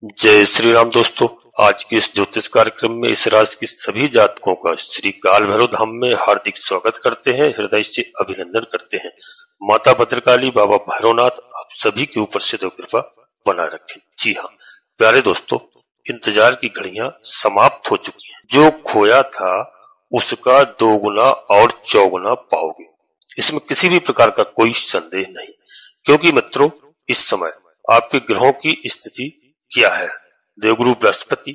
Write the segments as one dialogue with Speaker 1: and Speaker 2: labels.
Speaker 1: जय श्री राम दोस्तों। आज के इस ज्योतिष कार्यक्रम में इस राशि की सभी जातकों का श्री काल भैरव धाम में हार्दिक स्वागत करते हैं, हृदय से अभिनंदन करते हैं। माता भद्रकाली, बाबा भैरवनाथ आप सभी के ऊपर से कृपा बनाए रखें। जी हाँ प्यारे दोस्तों, इंतजार की घड़ियां समाप्त हो चुकी हैं। जो खोया था उसका दोगुना और चौगुना पाओगे, इसमें किसी भी प्रकार का कोई संदेह नहीं। क्योंकि मित्रों, इस समय आपके ग्रहों की स्थिति क्या है? देवगुरु बृहस्पति,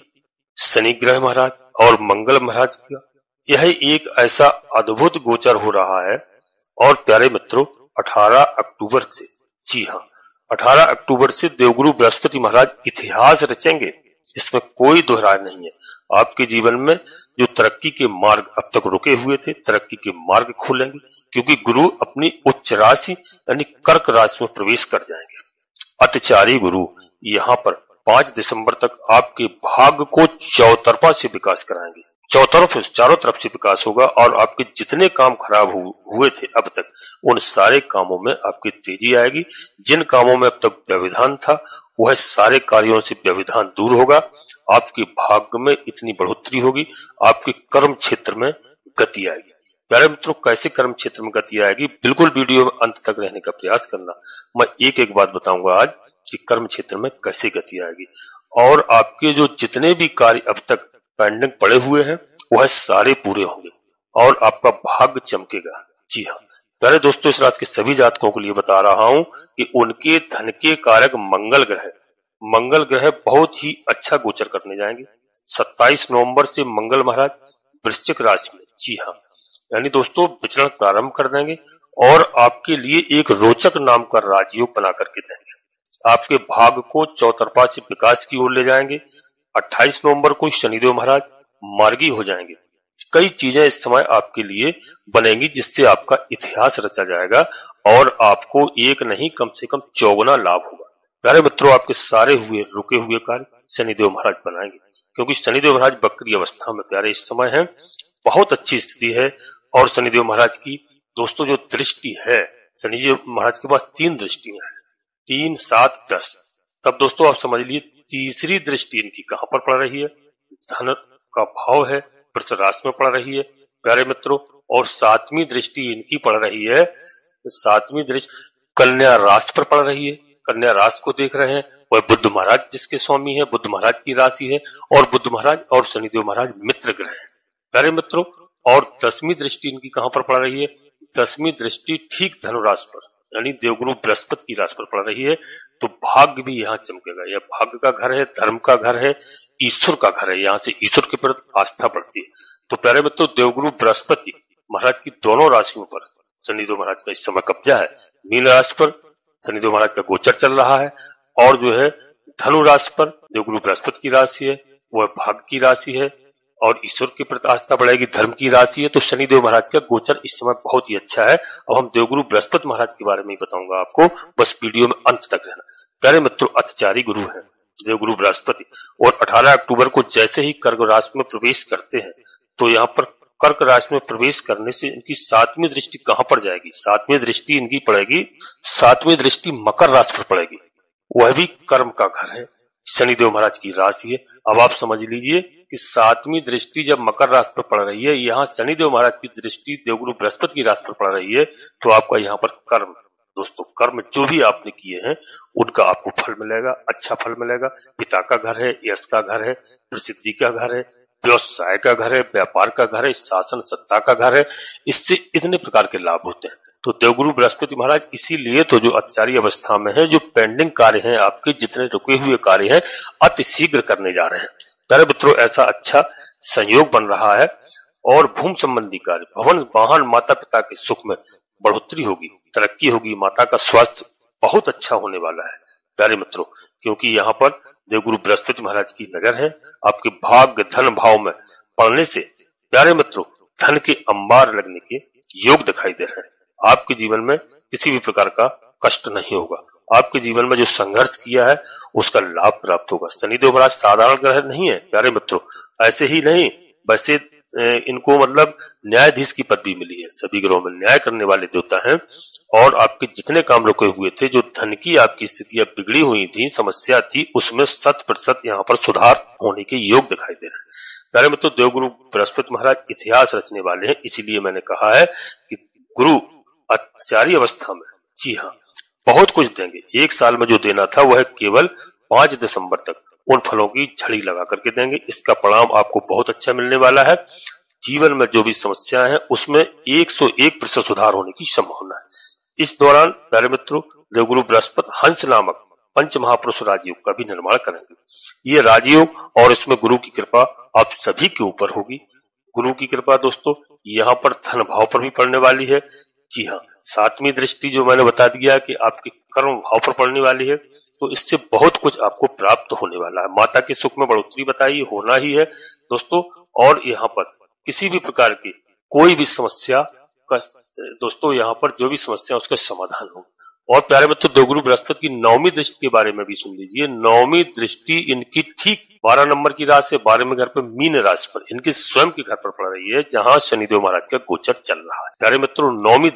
Speaker 1: शनि ग्रह महाराज और मंगल महाराज का यह एक ऐसा अद्भुत गोचर हो रहा है। और प्यारे मित्रों, 18 अक्टूबर से, जी हाँ 18 अक्टूबर से देवगुरु बृहस्पति महाराज इतिहास रचेंगे, इसमें कोई दोहराय नहीं है। आपके जीवन में जो तरक्की के मार्ग अब तक रुके हुए थे, तरक्की के मार्ग खोलेंगे, क्योंकि गुरु अपनी उच्च राशि यानी कर्क राशि में प्रवेश कर जाएंगे। अतिचारी गुरु यहाँ पर 5 दिसंबर तक आपके भाग्य को चौतरफा से विकास कराएंगे। चारों तरफ से विकास होगा और आपके जितने काम खराब हुए थे अब तक, उन सारे कामों में आपकी तेजी आएगी। जिन कामों में अब तक व्यवधान था, वह सारे कार्यों से व्यवधान दूर होगा। आपके भाग्य में इतनी बढ़ोतरी होगी, आपके कर्म क्षेत्र में गति आएगी। प्यारे मित्रों, कैसे कर्म क्षेत्र में गति आएगी, बिल्कुल वीडियो में अंत तक रहने का प्रयास करना। मैं एक एक बात बताऊंगा आज कि कर्म क्षेत्र में कैसे गति आएगी, और आपके जो जितने भी कार्य अब तक पेंडिंग पड़े हुए हैं वह सारे पूरे होंगे और आपका भाग्य चमकेगा। जी हाँ प्यारे दोस्तों, इस राशि के सभी जातकों के लिए बता रहा हूं कि उनके धन के कारक मंगल ग्रह बहुत ही अच्छा गोचर करने जाएंगे। 27 नवंबर से मंगल महाराज वृश्चिक राशि में, जी हाँ यानी दोस्तों विचरण प्रारंभ कर देंगे और आपके लिए एक रोचक नाम का राजयोग बना करके देंगे। आपके भाग्य को चौतरफा से विकास की ओर ले जाएंगे। 28 नवंबर को शनिदेव महाराज मार्गी हो जाएंगे। कई चीजें इस समय आपके लिए बनेंगी जिससे आपका इतिहास रचा जाएगा और आपको एक नहीं कम से कम चौगुना लाभ होगा। प्यारे मित्रों, आपके सारे रुके हुए कार्य शनिदेव महाराज बनाएंगे, क्योंकि शनिदेव महाराज वक्री अवस्था में प्यारे इस समय है। बहुत अच्छी स्थिति है। और शनिदेव महाराज की दोस्तों जो दृष्टि है, शनिदेव महाराज के पास 3 दृष्टियां हैं, 3, 7, 10। तब दोस्तों आप समझ लीजिए तीसरी दृष्टि इनकी कहां पर पड़ रही है? धन का भाव है, वृष राशि में पड़ रही है प्यारे मित्रों। और 7वीं दृष्टि इनकी पड़ रही है, 7वीं दृष्टि कन्या राशि पर पड़ रही है। कन्या राशि को देख रहे हैं, वह बुध महाराज जिसके स्वामी है, बुध महाराज की राशि है। और बुध महाराज और शनिदेव महाराज मित्र ग्रह है प्यारे मित्रों। और 10वीं दृष्टि इनकी कहां पर पड़ रही है? 10वीं दृष्टि ठीक धनु राशि पर यानी देवगुरु बृहस्पति की राशि पर पड़ रही है। तो भाग्य भी यहाँ चमकेगा। यह भाग्य का घर है, धर्म का घर है, ईश्वर का घर है। यहाँ से ईश्वर के प्रति आस्था बढ़ती है। तो प्यारे मित्रों, देवगुरु बृहस्पति महाराज की दोनों राशियों पर शनिदेव महाराज का इस समय कब्जा है। मीन राशि पर शनिदेव महाराज का गोचर चल रहा है, और जो है धनु राशि पर देवगुरु बृहस्पति की राशि है, वह भाग्य की राशि है और ईश्वर की प्रति आस्था बढ़ेगी, धर्म की राशि है। तो शनिदेव महाराज का गोचर इस समय बहुत ही अच्छा है। अब हम देवगुरु बृहस्पति महाराज के बारे में बताऊंगा आपको, बस वीडियो में अंत तक रहना। प्यारे मित्रों, अतिचारी गुरु है देवगुरु बृहस्पति, और 18 अक्टूबर को जैसे ही कर्क राशि में प्रवेश करते हैं, तो यहाँ पर कर्क राशि में प्रवेश करने से इनकी 7वीं दृष्टि कहां पर जाएगी? 7वीं दृष्टि इनकी पड़ेगी, 7वीं दृष्टि मकर राशि पर पड़ेगी। वह भी कर्म का घर है, शनिदेव महाराज की राशि है। अब आप समझ लीजिए कि 7वीं दृष्टि जब मकर राशि पर पड़ रही है, यहाँ शनिदेव महाराज की दृष्टि देवगुरु बृहस्पति की राशि पर पड़ रही है, तो आपका यहाँ पर कर्म, दोस्तों कर्म जो भी आपने किए हैं उनका आपको फल मिलेगा, अच्छा फल मिलेगा। पिता का घर है, यश का घर है, प्रसिद्धि का घर है, व्यवसाय का घर है, व्यापार का घर है, शासन सत्ता का घर है। इससे इतने प्रकार के लाभ होते हैं। तो देवगुरु बृहस्पति महाराज इसीलिए तो जो अतिचारी अवस्था में है, जो पेंडिंग कार्य हैं आपके, जितने रुके हुए कार्य हैं, अति शीघ्र करने जा रहे हैं। प्यारे मित्रों, ऐसा अच्छा संयोग बन रहा है और भूमि संबंधी कार्य, भवन वाहन, माता पिता के सुख में बढ़ोतरी होगी, तरक्की होगी। माता का स्वास्थ्य बहुत अच्छा होने वाला है प्यारे मित्रों, क्योंकि यहाँ पर देवगुरु बृहस्पति महाराज की नजर है। आपके भाग्य धन भाव में पड़ने से प्यारे मित्रों धन के अंबार लगने के योग दिखाई दे रहे हैं। आपके जीवन में किसी भी प्रकार का कष्ट नहीं होगा। आपके जीवन में जो संघर्ष किया है उसका लाभ प्राप्त होगा। शनिदेव महाराज साधारण ग्रह नहीं है प्यारे मित्रों, ऐसे ही नहीं, वैसे इनको मतलब न्यायाधीश की पदवी मिली है। सभी ग्रहों में न्याय करने वाले देवता हैं और आपके जितने काम रुके हुए थे, जो धन की आपकी स्थितियां बिगड़ी हुई थी, समस्या थी, उसमें 100% यहाँ पर सुधार होने के योग दिखाई दे रहे हैं। प्यारे मित्रों, देवगुरु बृहस्पति महाराज इतिहास रचने वाले हैं, इसीलिए मैंने कहा है कि गुरु अत्याचारी अवस्था में, जी हाँ, बहुत कुछ देंगे। एक साल में जो देना था वह केवल 5 दिसंबर तक उन फलों की झड़ी लगा करके देंगे। इसका परिणाम आपको बहुत अच्छा मिलने वाला है। जीवन में जो भी समस्याएं हैं उसमें 101% सुधार होने की संभावना है। इस दौरान प्यारे मित्रों, देवगुरु बृहस्पति हंस नामक पंच महापुरुष राजयोग का भी निर्माण करेंगे। ये राजयोग और इसमें गुरु की कृपा आप सभी के ऊपर होगी। गुरु की कृपा दोस्तों यहाँ पर धन भाव पर भी पड़ने वाली है। जी हाँ, 7वीं दृष्टि जो मैंने बता दिया कि आपके कर्म भाव पर पड़ने वाली है, तो इससे बहुत कुछ आपको प्राप्त होने वाला है। माता के सुख में बढ़ोतरी बताइए होना ही है दोस्तों। और यहाँ पर किसी भी प्रकार की कोई भी समस्या का दोस्तों यहाँ पर जो भी समस्या उसका समाधान हो। और प्यारे मित्रों, देवगुरु बृहस्पति की 9वीं दृष्टि के बारे में भी सुन लीजिए। 9वीं दृष्टि इनकी ठीक 12 नंबर की राशि से 12वें घर पर मीन राशि पर इनके स्वयं के घर पर पड़ रही है, जहां शनिदेव महाराज का गोचर चल रहा है। प्यारे मित्रों, 9वीं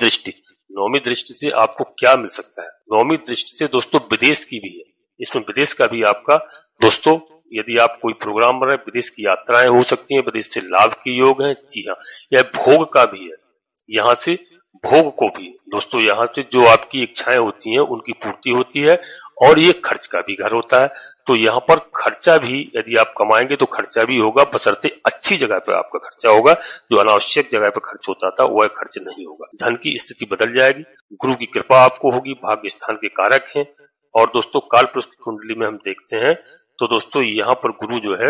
Speaker 1: दृष्टि से आपको क्या मिल सकता है? 9वीं दृष्टि से दोस्तों विदेश की भी है। इसमें विदेश का भी आपका दोस्तों, यदि आप कोई प्रोग्राम बना रहे, विदेश की यात्राएं हो सकती हैं, विदेश से लाभ के योग हैं। जी हाँ, यह भोग का भी है। यहाँ से भोग को भी दोस्तों, यहाँ से जो आपकी इच्छाएं होती हैं उनकी पूर्ति होती है। और ये खर्च का भी घर होता है, तो यहाँ पर खर्चा भी यदि आप कमाएंगे तो खर्चा भी होगा, बशर्ते अच्छी जगह पे आपका खर्चा होगा। जो अनावश्यक जगह पे खर्च होता था वह खर्च नहीं होगा। धन की स्थिति बदल जाएगी। गुरु की कृपा आपको होगी। भाग्य स्थान के कारक हैं। और दोस्तों, काल पुरुष की कुंडली में हम देखते हैं तो दोस्तों यहाँ पर गुरु जो है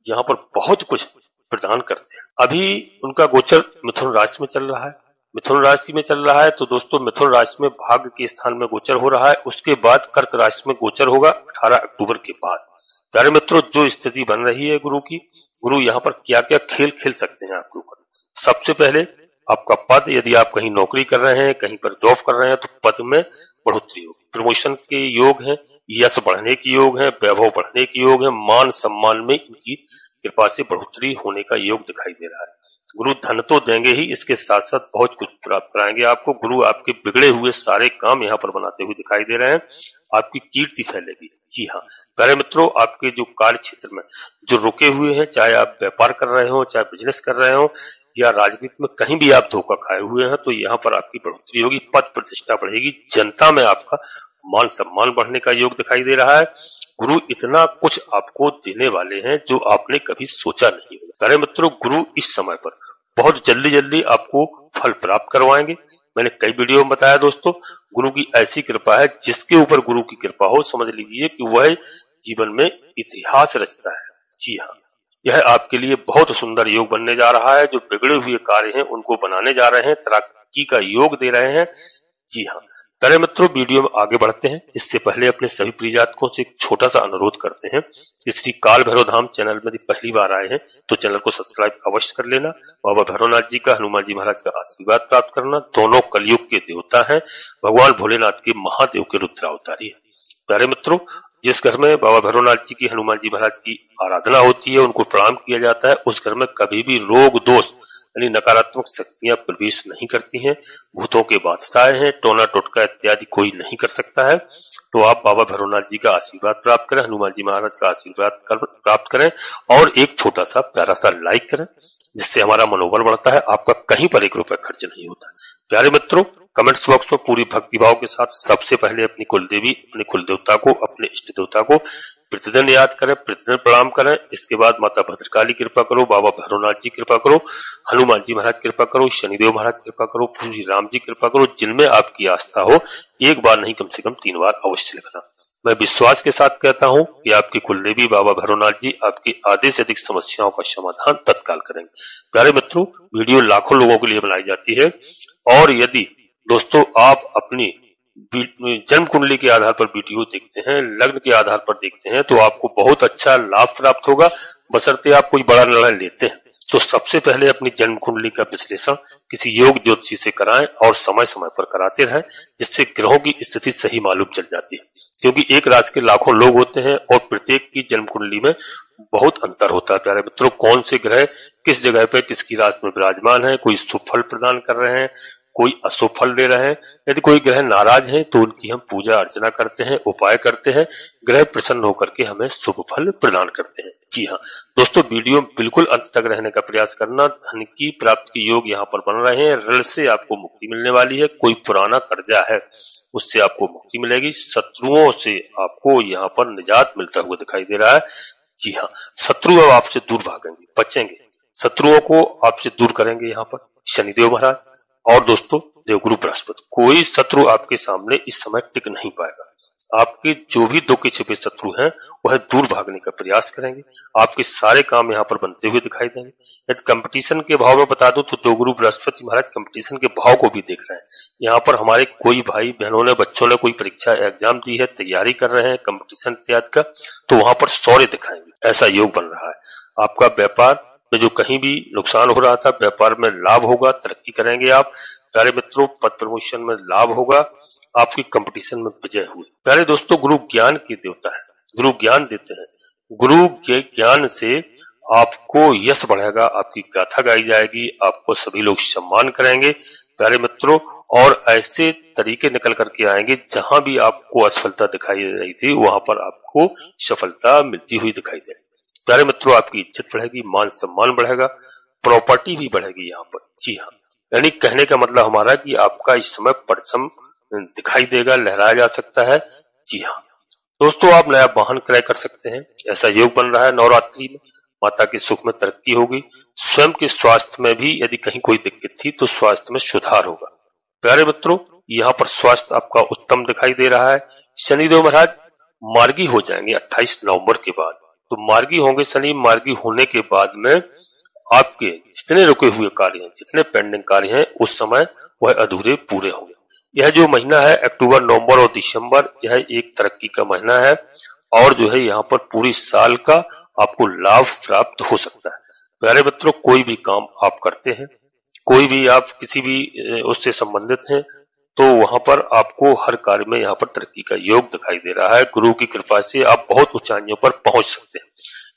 Speaker 1: यहाँ पर बहुत कुछ प्रदान करते हैं। अभी उनका गोचर मिथुन राशि में चल रहा है। मिथुन राशि में चल रहा है तो दोस्तों मिथुन राशि में भाग्य के स्थान में गोचर हो रहा है। उसके बाद कर्क राशि में गोचर होगा 18 अक्टूबर के बाद। प्यारे मित्रों, जो स्थिति बन रही है गुरु की, गुरु यहाँ पर क्या क्या खेल खेल सकते हैं आपके ऊपर। सबसे पहले आपका पद, यदि आप कहीं नौकरी कर रहे हैं, कहीं पर जॉब कर रहे हैं, तो पद में बढ़ोतरी होगी। प्रमोशन के योग हैं, यश बढ़ने के योग हैं, वैभव बढ़ने के योग हैं, मान सम्मान में इनकी कृपा से बढ़ोतरी होने का योग दिखाई दे रहा है। गुरु धन तो देंगे ही, इसके साथ साथ बहुत कुछ प्राप्त कराएंगे आपको। गुरु आपके बिगड़े हुए सारे काम यहाँ पर बनाते हुए दिखाई दे रहे हैं। आपकी कीर्ति फैलेगी। जी हाँ प्यारे मित्रों, आपके जो कार्य क्षेत्र में जो रुके हुए हैं, चाहे आप व्यापार कर रहे हो, चाहे बिजनेस कर रहे हो, या राजनीति में कहीं भी आप धोखा खाए हुए हैं, तो यहाँ पर आपकी बढ़ोतरी होगी, पद प्रतिष्ठा बढ़ेगी, जनता में आपका मान सम्मान बढ़ने का योग दिखाई दे रहा है। गुरु इतना कुछ आपको देने वाले हैं जो आपने कभी सोचा नहीं होगा। प्यारे मित्रों, गुरु इस समय पर बहुत जल्दी जल्दी आपको फल प्राप्त करवाएंगे। मैंने कई वीडियो में बताया दोस्तों, गुरु की ऐसी कृपा है, जिसके ऊपर गुरु की कृपा हो समझ लीजिए कि वह जीवन में इतिहास रचता है। जी हाँ, यह आपके लिए बहुत सुंदर योग बनने जा रहा है। जो बिगड़े हुए कार्य हैं उनको बनाने जा रहे हैं, तरक्की का योग दे रहे हैं। जी हाँ प्यारे मित्रों, वीडियो में आगे बढ़ते हैं। इससे पहले अपने सभी प्रिय जातकों से एक छोटा सा अनुरोध करते हैं। श्री काल भैरव धाम चैनल में पहली बार आए हैं तो चैनल को सब्सक्राइब अवश्य कर लेना। बाबा भैरवनाथ जी का, हनुमान जी महाराज का आशीर्वाद प्राप्त करना। दोनों कलयुग के देवता हैं, भगवान भोलेनाथ के महादेव के रुद्रावतारी है। प्यारे मित्रों, जिस घर में बाबा भैरवनाथ जी की, हनुमान जी महाराज की आराधना होती है, उनको प्रणाम किया जाता है, उस घर में कभी भी रोग दोष यानी नकारात्मक शक्तियां प्रवेश नहीं करती हैं। भूतों के बादशाह हैं, टोना टोटका इत्यादि कोई नहीं कर सकता है। तो आप बाबा भैरवनाथ जी का आशीर्वाद प्राप्त करें, हनुमान जी महाराज का आशीर्वाद प्राप्त करें और एक छोटा सा प्यारा सा लाइक करें, जिससे हमारा मनोबल बढ़ता है। आपका कहीं पर 1 रुपया खर्च नहीं होता। प्यारे मित्रों, कमेंट्स बॉक्स में पूरी भक्ति भाव के साथ सबसे पहले अपनी कुल देवी, अपने कुल देवता को, अपने इष्ट देवता को प्रतिदिन याद करें, प्रतिदिन प्रणाम करें। इसके बाद माता भद्रकाली कृपा करो, बाबा भैरवनाथ जी कृपा करो, हनुमान जी महाराज कृपा करो, शनिदेव महाराज कृपा करो, श्री राम जी कृपा करो। जिनमें आपकी आस्था हो, एक बार नहीं कम से कम 3 बार अवश्य लिखना। मैं विश्वास के साथ कहता हूँ कि आपकी कुलदेवी बाबा भैरवनाथ जी आपकी आधे से अधिक समस्याओं का समाधान तत्काल करेंगे। प्यारे मित्रों, वीडियो लाखों लोगों के लिए बनाई जाती है और यदि दोस्तों आप अपनी जन्म कुंडली के आधार पर वीडियो देखते हैं, लग्न के आधार पर देखते हैं, तो आपको बहुत अच्छा लाभ प्राप्त होगा, बशर्ते आप कोई बड़ा निर्णय लेते हैं। तो सबसे पहले अपनी जन्म कुंडली का विश्लेषण किसी योग ज्योतिषी से कराएं और समय समय पर कराते रहें, जिससे ग्रहों की स्थिति सही मालूम चल जाती है। क्योंकि एक राशि के लाखों लोग होते हैं और प्रत्येक की जन्म कुंडली में बहुत अंतर होता है। प्यारे मित्रों, कौन से ग्रह किस जगह पे किसकी राशि में विराजमान है, कोई शुभ फल प्रदान कर रहे हैं, कोई अशुभ फल दे रहे हैं। यदि कोई ग्रह नाराज है तो उनकी हम पूजा अर्चना करते हैं, उपाय करते हैं, ग्रह प्रसन्न होकर के हमें शुभ फल प्रदान करते हैं। जी हाँ दोस्तों, वीडियो बिल्कुल अंत तक रहने का प्रयास करना। धन की प्राप्ति के योग यहाँ पर बन रहे हैं, ऋण से आपको मुक्ति मिलने वाली है, कोई पुराना कर्जा है उससे आपको मुक्ति मिलेगी, शत्रुओं से आपको यहाँ पर निजात मिलता हुआ दिखाई दे रहा है। जी हाँ, शत्रु अब आपसे दूर भागेंगे, बचेंगे, शत्रुओं को आपसे दूर करेंगे यहाँ पर शनिदेव महाराज और दोस्तों देवगुरु बृहस्पति। कोई शत्रु आपके सामने इस समय टिक नहीं पाएगा। आपके जो भी दो के छिपे शत्रु हैं वह दूर भागने का प्रयास करेंगे, आपके सारे काम यहाँ पर बनते हुए दिखाई देंगे। यदि कंपटीशन के भाव में बता दूं तो देवगुरु बृहस्पति महाराज कंपटीशन के भाव को भी देख रहे हैं। यहाँ पर हमारे कोई भाई बहनों ने, बच्चों ने कोई परीक्षा एग्जाम दी है, तैयारी कर रहे हैं कंपटीशन इत्यादि का, तो वहां पर शौर्य दिखाएंगे, ऐसा योग बन रहा है। आपका व्यापार में जो कहीं भी नुकसान हो रहा था, व्यापार में लाभ होगा, तरक्की करेंगे आप। प्यारे मित्रों, पद प्रमोशन में लाभ होगा, आपकी कंपटीशन में विजय हुई। प्यारे दोस्तों, गुरु ज्ञान के देवता है, गुरु ज्ञान देते हैं। गुरु के ज्ञान से आपको यश बढ़ेगा, आपकी गाथा गाई जाएगी, आपको सभी लोग सम्मान करेंगे प्यारे मित्रों, और ऐसे तरीके निकल करके आएंगे जहां भी आपको असफलता दिखाई दे रही थी वहां पर आपको सफलता मिलती हुई दिखाई दे रही। प्यारे मित्रों, आपकी इज्जत बढ़ेगी, मान सम्मान बढ़ेगा, प्रॉपर्टी भी बढ़ेगी यहाँ पर। जी हाँ, यानी कहने का मतलब हमारा कि आपका इस समय परिश्रम दिखाई देगा, लहराया जा सकता है। जी हाँ दोस्तों, आप नया वाहन क्रय कर सकते हैं, ऐसा योग बन रहा है। नवरात्रि में माता के सुख में तरक्की होगी, स्वयं के स्वास्थ्य में भी यदि कहीं कोई दिक्कत थी तो स्वास्थ्य में सुधार होगा। प्यारे मित्रों, यहाँ पर स्वास्थ्य आपका उत्तम दिखाई दे रहा है। शनिदेव महाराज मार्गी हो जाएंगे 28 नवंबर के बाद। तो मार्गी होंगे शनि, मार्गी होने के बाद में आपके जितने रुके हुए कार्य हैं, जितने पेंडिंग कार्य हैं, उस समय वह अधूरे पूरे होंगे। यह जो महीना है अक्टूबर, नवंबर और दिसंबर, यह एक तरक्की का महीना है और जो है यहाँ पर पूरी साल का आपको लाभ प्राप्त हो सकता है। प्यारे मित्रों, कोई भी काम आप करते हैं, कोई भी आप किसी भी उससे संबंधित हैं, तो वहां पर आपको हर कार्य में यहाँ पर तरक्की का योग दिखाई दे रहा है। गुरु की कृपा से आप बहुत ऊंचाइयों पर पहुंच सकते हैं।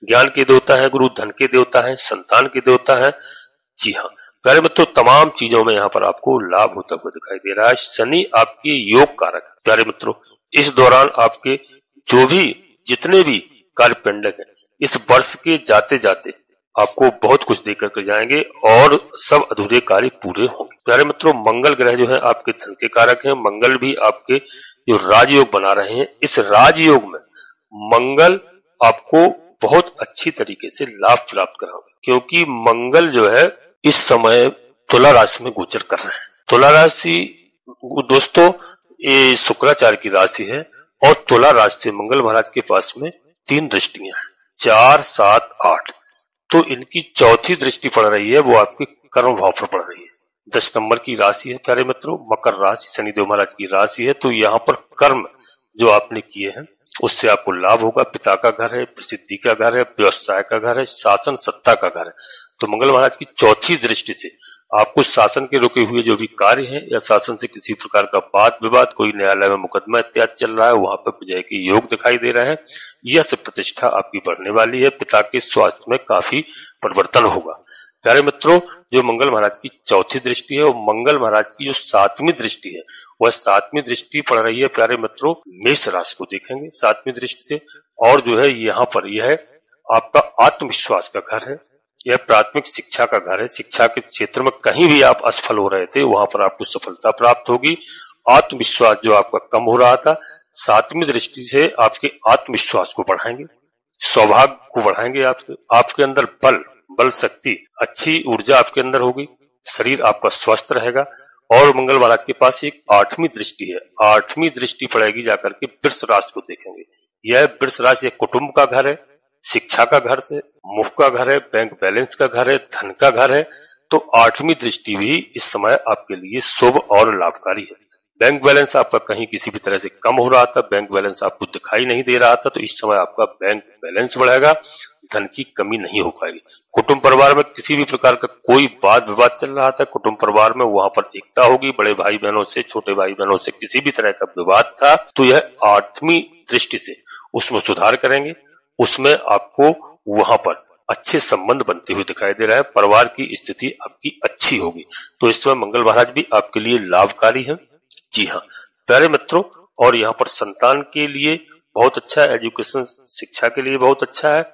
Speaker 1: ज्ञान के देवता है गुरु, धन के देवता है, संतान के देवता है। जी हाँ प्यारे मित्रों, तमाम चीजों में यहाँ पर आपको लाभ होता हुआ दिखाई दे रहा है। शनि आपके योग कारक है। प्यारे मित्रों, इस दौरान आपके जो भी जितने भी कार्य पेंडिंग है, इस वर्ष के जाते जाते आपको बहुत कुछ देकर के जाएंगे और सब अधूरे कार्य पूरे होंगे। प्यारे मित्रों, मंगल ग्रह जो है आपके धन के कारक हैं। मंगल भी आपके जो राजयोग बना रहे हैं, इस राजयोग में मंगल आपको बहुत अच्छी तरीके से लाभ प्राप्त कराएंगे, क्योंकि मंगल जो है इस समय तुला राशि में गोचर कर रहे हैं। तुला राशि दोस्तों ये शुक्राचार्य की राशि है और तुला राशि से मंगल महाराज के पास में 3 दृष्टियां हैं, 4, 7, 8। तो इनकी चौथी दृष्टि पड़ रही है, वो आपके कर्म भाव पर पड़ रही है। 10 नंबर की राशि है प्यारे मित्रों, मकर राशि, शनिदेव महाराज की राशि है। तो यहाँ पर कर्म जो आपने किए हैं उससे आपको लाभ होगा। पिता का घर है, प्रसिद्धि का घर है, व्यवसाय का घर है, शासन सत्ता का घर है। तो मंगल महाराज की चौथी दृष्टि से आपको शासन के रुके हुए जो भी कार्य हैं या शासन से किसी प्रकार का वाद विवाद, कोई न्यायालय में मुकदमा इत्यादि चल रहा है, वहां पर विजय के योग दिखाई दे रहे हैं। यश प्रतिष्ठा आपकी बढ़ने वाली है। पिता के स्वास्थ्य में काफी परिवर्तन होगा। प्यारे मित्रों, जो मंगल महाराज की चौथी दृष्टि है और मंगल महाराज की जो 7वीं दृष्टि है, वह 7वीं दृष्टि पड़ रही है प्यारे मित्रों मेष राशि को देखेंगे 7वीं दृष्टि से। और जो है यहाँ पर यह है आपका आत्मविश्वास का घर है, यह प्राथमिक शिक्षा का घर है। शिक्षा के क्षेत्र में कहीं भी आप असफल हो रहे थे, वहां पर आपको सफलता प्राप्त होगी। आत्मविश्वास जो आपका कम हो रहा था, 7वीं दृष्टि से आपके आत्मविश्वास को बढ़ाएंगे, सौभाग्य को बढ़ाएंगे। आपके अंदर बल शक्ति, अच्छी ऊर्जा आपके अंदर होगी, शरीर आपका स्वस्थ रहेगा। और मंगल महाराज के पास एक 8वीं दृष्टि है, 8वीं दृष्टि पड़ेगी जाकर के वृष राशि को देखेंगे। यह वृष राशि कुटुंब का घर है, शिक्षा का घर से, मुफ्त का घर है, बैंक बैलेंस का घर है, धन का घर है। तो 8वीं दृष्टि भी इस समय आपके लिए शुभ और लाभकारी है। बैंक बैलेंस आपका कहीं किसी भी तरह से कम हो रहा था, बैंक बैलेंस आपको दिखाई नहीं दे रहा था, तो इस समय आपका बैंक बैलेंस बढ़ेगा। धन की कमी नहीं हो पाएगी। कुटुंब परिवार में किसी भी प्रकार का कोई वाद विवाद चल रहा था, कुटुंब परिवार में वहां पर एकता होगी। बड़े भाई बहनों से, छोटे भाई बहनों से किसी भी तरह का विवाद था तो यह आत्मीय दृष्टि से उसमें सुधार करेंगे, उसमें आपको वहां पर अच्छे संबंध बनते हुए दिखाई दे रहा है। परिवार की स्थिति आपकी अच्छी होगी। तो इस समय मंगल महाराज भी आपके लिए लाभकारी है। जी हाँ प्यारे मित्रों, और यहाँ पर संतान के लिए बहुत अच्छा है, एजुकेशन शिक्षा के लिए बहुत अच्छा है,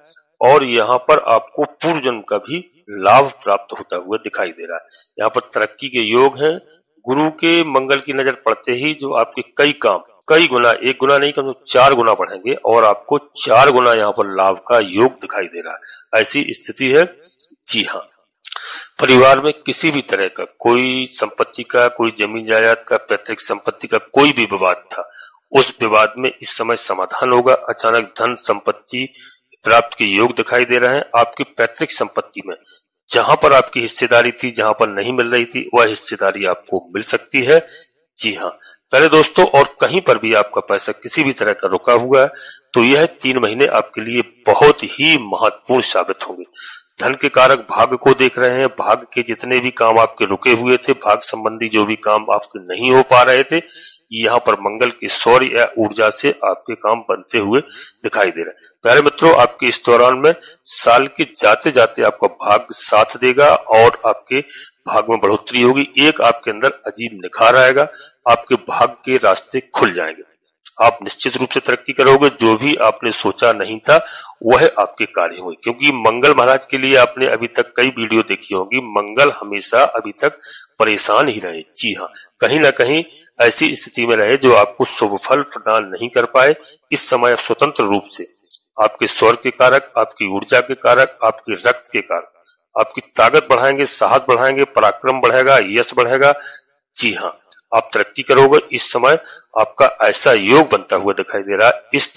Speaker 1: और यहाँ पर आपको पूर्व जन्म का भी लाभ प्राप्त होता हुआ दिखाई दे रहा है। यहाँ पर तरक्की के योग हैं। गुरु के मंगल की नजर पड़ते ही जो आपके कई काम कई गुना, एक गुना नहीं कम 4 गुना बढ़ेंगे और आपको 4 गुना यहाँ पर लाभ का योग दिखाई दे रहा है। ऐसी स्थिति है। जी हाँ, परिवार में किसी भी तरह का कोई संपत्ति का, कोई जमीन जायदाद का, पैतृक संपत्ति का कोई भी विवाद था, उस विवाद में इस समय समाधान होगा। अचानक धन संपत्ति प्राप्त के योग दिखाई दे रहे हैं। आपकी पैतृक संपत्ति में जहां पर आपकी हिस्सेदारी थी, जहां पर नहीं मिल रही थी, वह हिस्सेदारी आपको मिल सकती है। जी हाँ पहले दोस्तों, और कहीं पर भी आपका पैसा किसी भी तरह का रुका हुआ है तो यह 3 महीने आपके लिए बहुत ही महत्वपूर्ण साबित होंगे। धन के कारक भाग्य को देख रहे हैं। भाग्य के जितने भी काम आपके रुके हुए थे, भाग्य संबंधी जो भी काम आपके नहीं हो पा रहे थे, यहाँ पर मंगल की सौर्य या ऊर्जा से आपके काम बनते हुए दिखाई दे रहे हैं। प्यारे मित्रों, आपके इस दौरान में साल के जाते जाते आपका भाग्य साथ देगा और आपके भाग्य में बढ़ोतरी होगी। एक आपके अंदर अजीब निखार आएगा, आपके भाग्य के रास्ते खुल जाएंगे। आप निश्चित रूप से तरक्की करोगे। जो भी आपने सोचा नहीं था वह आपके कार्य होंगे, क्योंकि मंगल महाराज के लिए आपने अभी तक कई वीडियो देखी होगी। मंगल हमेशा अभी तक परेशान ही रहे। जी हाँ, कहीं ना कहीं ऐसी स्थिति में रहे जो आपको शुभ फल प्रदान नहीं कर पाए। इस समय स्वतंत्र रूप से आपके स्वर के कारक, आपकी ऊर्जा के कारक, आपके रक्त के कारक आपकी ताकत बढ़ाएंगे, साहस बढ़ाएंगे, पराक्रम बढ़ेगा, यश बढ़ेगा। जी हाँ, आप तरक्की करोगे। इस समय आपका ऐसा योग बनता हुआ दिखाई दे रहा है। इस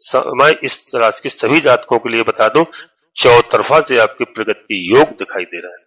Speaker 1: समय इस राशि के सभी जातकों के लिए बता दूं, चौतरफा से आपके प्रगति के योग दिखाई दे रहा है।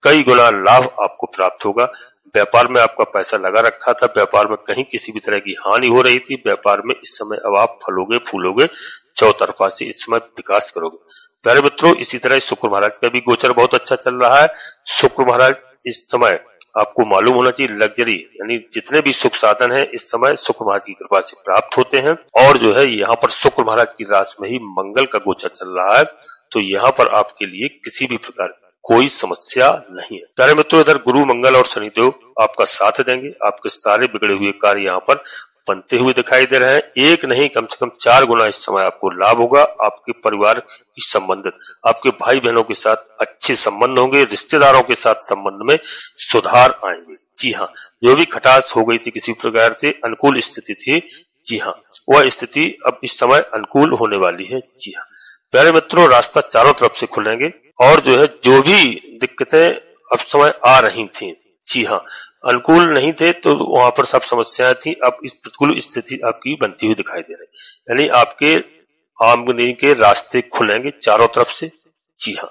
Speaker 1: कई गुना लाभ आपको प्राप्त होगा। व्यापार में आपका पैसा लगा रखा था, व्यापार में कहीं किसी भी तरह की हानि हो रही थी, व्यापार में इस समय अब आप फलोगे फूलोगे, चौतरफा से इस समय विकास करोगे। प्यारे मित्रों, इसी तरह शुक्र महाराज का भी गोचर बहुत अच्छा चल रहा है। शुक्र महाराज इस समय आपको मालूम होना चाहिए लग्जरी यानी जितने भी सुख साधन है इस समय शुक्र महाराज की कृपा से प्राप्त होते हैं। और जो है यहाँ पर शुक्र महाराज की राशि में ही मंगल का गोचर चल रहा है, तो यहाँ पर आपके लिए किसी भी प्रकार की कोई समस्या नहीं है। प्यारे मित्रों, इधर गुरु मंगल और शनिदेव आपका साथ देंगे। आपके सारे बिगड़े हुए कार्य यहाँ पर बनते हुए दिखाई दे रहे हैं। एक नहीं कम से कम 4 गुना इस समय आपको लाभ होगा। आपके परिवार की संबंधित आपके भाई बहनों के साथ अच्छे संबंध होंगे, रिश्तेदारों के साथ संबंध में सुधार आएंगे। जी हाँ, जो भी खटास हो गई थी, किसी प्रकार से अनुकूल स्थिति थी, जी हाँ, वह स्थिति अब इस समय अनुकूल होने वाली है। जी हाँ प्यारे मित्रों, रास्ता चारों तरफ से खुलेंगे और जो है जो भी दिक्कतें अब समय आ रही थी, जी हाँ, अनुकूल नहीं थे तो वहां पर सब समस्याएं थी, अब इस प्रतिकूल स्थिति आपकी बनती हुई दिखाई दे रही, यानी आपके आमदनी के रास्ते खुलेंगे चारों तरफ से। जी हाँ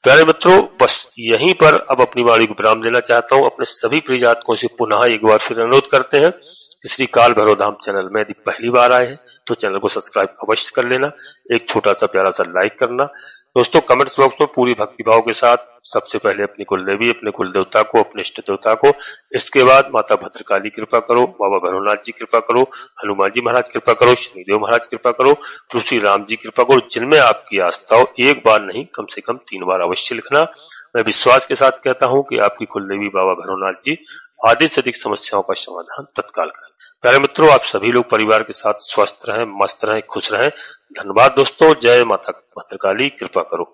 Speaker 1: प्यारे मित्रों, बस यहीं पर अब अपनी वाणी को विराम देना चाहता हूं। अपने सभी प्रिय जातकों से पुनः एक बार फिर अनुरोध करते हैं, श्री काल भैरव धाम चैनल में यदि पहली बार आए हैं तो चैनल को सब्सक्राइब अवश्य कर लेना, एक छोटा सा प्यारा सा लाइक करना। दोस्तों, कमेंट्स बॉक्स में पूरी भक्ति भाव के साथ सबसे पहले अपनी कुल देवी, अपने कुल देवता को, अपने इष्ट देवता को, इसके बाद माता भद्रकाली कृपा करो, बाबा भैरवनाथ जी कृपा करो, हनुमान जी महाराज कृपा करो, शनिदेव महाराज कृपा करो, तुलसी राम जी कृपा करो। जिनमें आपकी आस्था हो, एक बार नहीं कम से कम 3 बार अवश्य लिखना। मैं विश्वास के साथ कहता हूं कि आपकी कुल देवी बाबा भैरवनाथ जी आधे से अधिक समस्याओं का समाधान तत्काल करें। प्यारे मित्रों, आप सभी लोग परिवार के साथ स्वस्थ रहें, मस्त रहें, खुश रहें। धन्यवाद दोस्तों। जय माता भद्रकाली, कृपा करो।